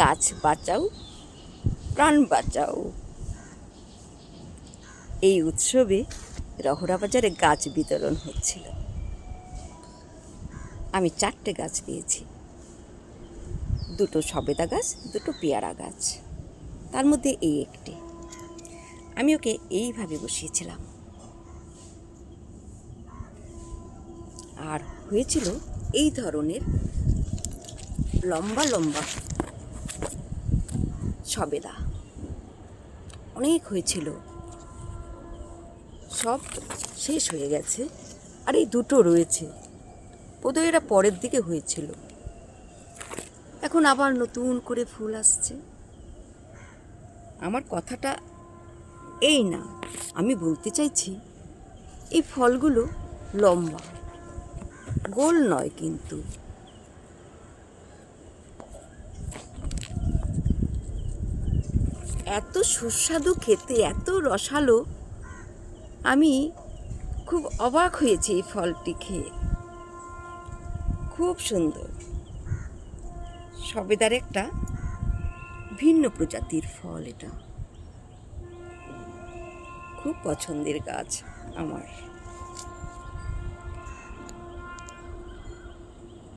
গাছ বাঁচাও, প্রাণ বাঁচাও। এই উৎসবে রহরা বাজারে গাছ বিতরণ হচ্ছিল। আমি 4টে গাছ পেয়েছি, 2টো সবেদা গাছ, 2টো পেয়ারা গাছ, তার মধ্যে এই একটি। আমি ওকে এইভাবে বসিয়েছিলাম, আর হয়েছিল এই ধরনের লম্বা লম্বা সবেদা, অনেক হয়েছিল, সব শেষ হয়ে গেছে, আর এই 2টো রয়েছে। বোধহয় এরা পরের দিকে হয়েছিল, এখন আবার নতুন করে ফুল আসছে। আমার কথাটা এই না, আমি বলতে চাইছি এই ফলগুলো লম্বা, গোল নয়, কিন্তু এত সুস্বাদু খেতে, এত রসালো, আমি খুব অবাক হয়েছি এই ফলটি খেয়ে। খুব সুন্দর, সবেদার একটা ভিন্ন প্রজাতির ফল, এটা খুব পছন্দের গাছ আমার।